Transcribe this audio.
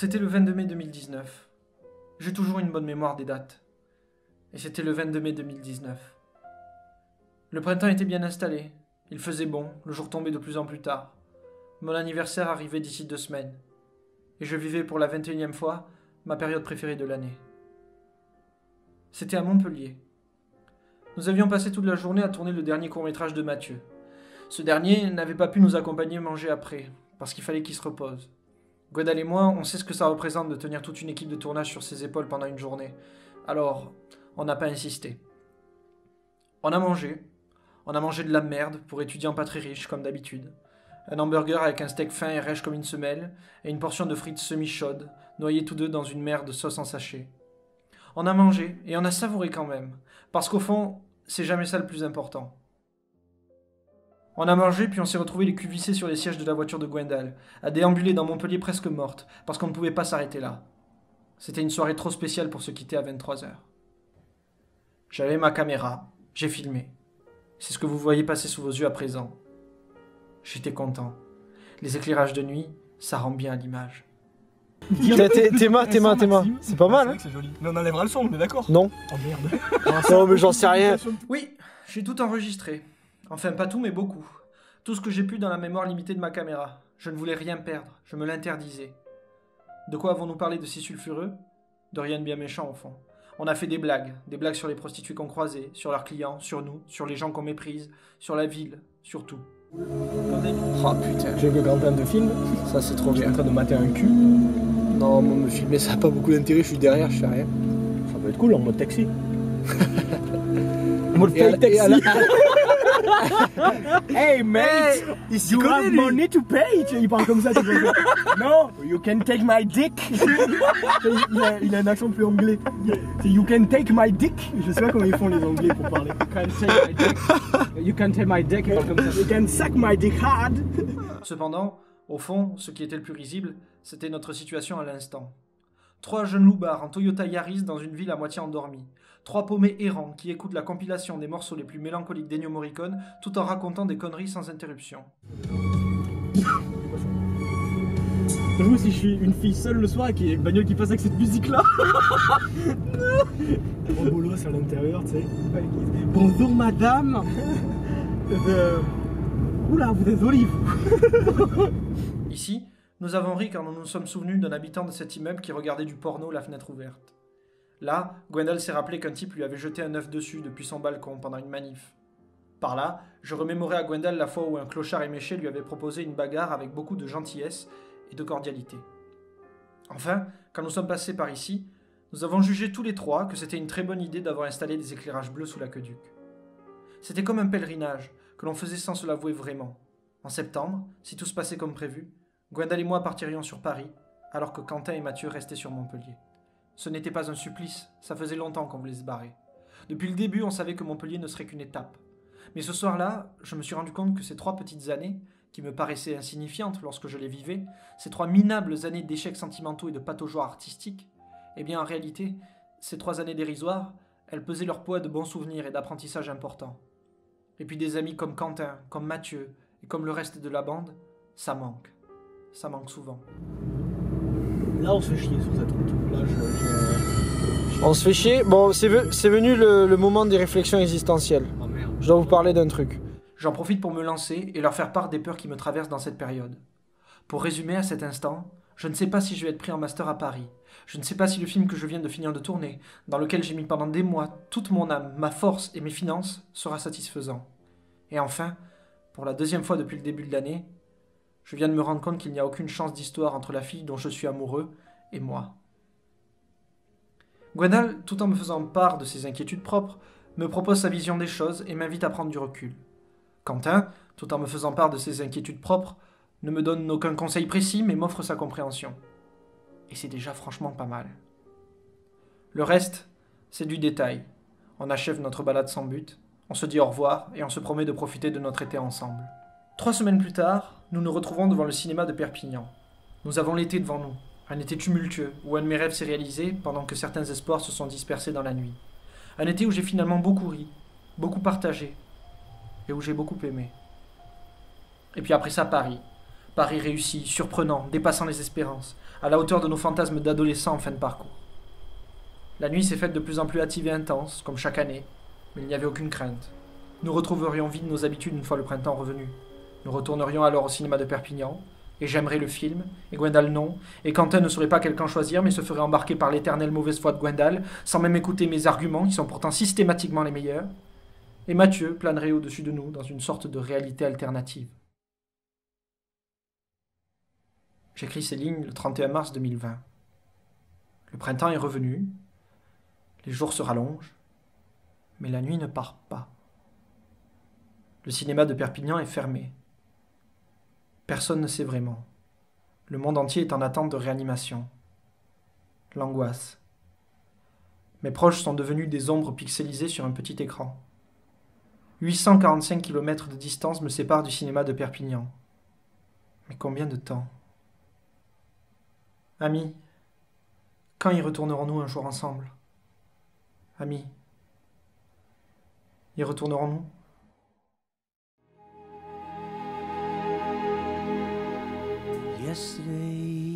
C'était le 22 mai 2019. J'ai toujours une bonne mémoire des dates. Et c'était le 22 mai 2019. Le printemps était bien installé. Il faisait bon, le jour tombait de plus en plus tard. Mon anniversaire arrivait d'ici 2 semaines. Et je vivais pour la 21e fois ma période préférée de l'année. C'était à Montpellier. Nous avions passé toute la journée à tourner le dernier court-métrage de Mathieu. Ce dernier n'avait pas pu nous accompagner manger après, parce qu'il fallait qu'il se repose. Gwendal et moi, on sait ce que ça représente de tenir toute une équipe de tournage sur ses épaules pendant une journée. Alors, on n'a pas insisté. On a mangé. On a mangé de la merde pour étudiants pas très riches, comme d'habitude. Un hamburger avec un steak fin et rêche comme une semelle, et une portion de frites semi-chaudes, noyées tous deux dans une mer de sauce en sachet. On a mangé, et on a savouré quand même, parce qu'au fond, c'est jamais ça le plus important. On a mangé, puis on s'est retrouvés les culs vissés sur les sièges de la voiture de Gwendal, à déambuler dans Montpellier presque morte, parce qu'on ne pouvait pas s'arrêter là. C'était une soirée trop spéciale pour se quitter à 23h. J'avais ma caméra, j'ai filmé. C'est ce que vous voyez passer sous vos yeux à présent. J'étais content. Les éclairages de nuit, ça rend bien à l'image. T'es ma. C'est pas mal, hein? C'est joli. Mais on enlèvera le son, on est d'accord? Non. Oh merde. Non, mais j'en sais rien. Oui, j'ai tout enregistré. Enfin, pas tout, mais beaucoup. Tout ce que j'ai pu dans la mémoire limitée de ma caméra. Je ne voulais rien perdre, je me l'interdisais. De quoi avons-nous parlé de si sulfureux? De rien de bien méchant, au fond. On a fait des blagues sur les prostituées qu'on croisait, sur leurs clients, sur nous, sur les gens qu'on méprise, sur la ville, sur tout. Oh putain. Tu veux que Quentin te filme? Ça, c'est trop Je suis bien. en train de mater un cul. Non, moi, me filmer, ça a pas beaucoup d'intérêt. Je suis derrière, je fais rien. Ça peut être cool en mode taxi. En mode fake et à taxi. la- Hey mate, il you connaît, have lui. money to pay. Il parle comme ça, tu vois. No, you can take my dick. il a un accent plus anglais. C'est you can take my dick. Je sais pas comment ils font les anglais pour parler. You can take my dick, il parle comme ça. You can suck my dick hard. Cependant, au fond, ce qui était le plus risible, c'était notre situation à l'instant. 3 jeunes loupards en Toyota Yaris dans une ville à moitié endormie. 3 paumés errants qui écoutent la compilation des morceaux les plus mélancoliques d'Ennio Morricone tout en racontant des conneries sans interruption. J'avoue, si je suis une fille seule le soir et qu'il y a une bagnole qui passe avec cette musique-là. Gros bolos à l'intérieur, tu sais. Bonjour madame. Oula, vous êtes olive. Ici, nous avons ri car nous nous sommes souvenus d'un habitant de cet immeuble qui regardait du porno la fenêtre ouverte. Là, Gwendal s'est rappelé qu'un type lui avait jeté un œuf dessus depuis son balcon pendant une manif. Par là, je remémorais à Gwendal la fois où un clochard éméché lui avait proposé une bagarre avec beaucoup de gentillesse et de cordialité. Enfin, quand nous sommes passés par ici, nous avons jugé tous les 3 que c'était une très bonne idée d'avoir installé des éclairages bleus sous l'aqueduc. C'était comme un pèlerinage que l'on faisait sans se l'avouer vraiment. En septembre, si tout se passait comme prévu, Gwendal et moi partirions sur Paris, alors que Quentin et Mathieu restaient sur Montpellier. Ce n'était pas un supplice, ça faisait longtemps qu'on voulait se barrer. Depuis le début, on savait que Montpellier ne serait qu'une étape. Mais ce soir-là, je me suis rendu compte que ces 3 petites années, qui me paraissaient insignifiantes lorsque je les vivais, ces 3 minables années d'échecs sentimentaux et de pataugeoires artistiques, eh bien en réalité, ces 3 années dérisoires, elles pesaient leur poids de bons souvenirs et d'apprentissage importants. Et puis des amis comme Quentin, comme Mathieu, et comme le reste de la bande, ça manque. Ça manque souvent. Là, on se fait chier sur cette route. Là, On se fait chier. Bon, c'est venu le moment des réflexions existentielles. Oh merde. Je dois vous parler d'un truc. J'en profite pour me lancer et leur faire part des peurs qui me traversent dans cette période. Pour résumer à cet instant, je ne sais pas si je vais être pris en master à Paris. Je ne sais pas si le film que je viens de finir de tourner, dans lequel j'ai mis pendant des mois toute mon âme, ma force et mes finances, sera satisfaisant. Et enfin, pour la 2e fois depuis le début de l'année, je viens de me rendre compte qu'il n'y a aucune chance d'histoire entre la fille dont je suis amoureux et moi. Gwendal, tout en me faisant part de ses inquiétudes propres, me propose sa vision des choses et m'invite à prendre du recul. Quentin, tout en me faisant part de ses inquiétudes propres, ne me donne aucun conseil précis mais m'offre sa compréhension. Et c'est déjà franchement pas mal. Le reste, c'est du détail. On achève notre balade sans but, on se dit au revoir et on se promet de profiter de notre été ensemble. 3 semaines plus tard, nous nous retrouvons devant le cinéma de Perpignan. Nous avons l'été devant nous, un été tumultueux où un de mes rêves s'est réalisé pendant que certains espoirs se sont dispersés dans la nuit. Un été où j'ai finalement beaucoup ri, beaucoup partagé et où j'ai beaucoup aimé. Et puis après ça, Paris. Paris réussi, surprenant, dépassant les espérances, à la hauteur de nos fantasmes d'adolescents en fin de parcours. La nuit s'est faite de plus en plus hâtive et intense, comme chaque année, mais il n'y avait aucune crainte. Nous retrouverions vite nos habitudes une fois le printemps revenu. Nous retournerions alors au cinéma de Perpignan, et j'aimerais le film, et Gwendal non, et Quentin ne saurait pas quel camp choisir, mais se ferait embarquer par l'éternelle mauvaise foi de Gwendal, sans même écouter mes arguments, qui sont pourtant systématiquement les meilleurs, et Mathieu planerait au-dessus de nous dans une sorte de réalité alternative. J'écris ces lignes le 31 mars 2020. Le printemps est revenu, les jours se rallongent, mais la nuit ne part pas. Le cinéma de Perpignan est fermé. Personne ne sait vraiment. Le monde entier est en attente de réanimation. L'angoisse. Mes proches sont devenus des ombres pixelisées sur un petit écran. 845 km de distance me séparent du cinéma de Perpignan. Mais combien de temps ? Amis, quand y retournerons-nous un jour ensemble ? Amis, y retournerons-nous ? Yesterday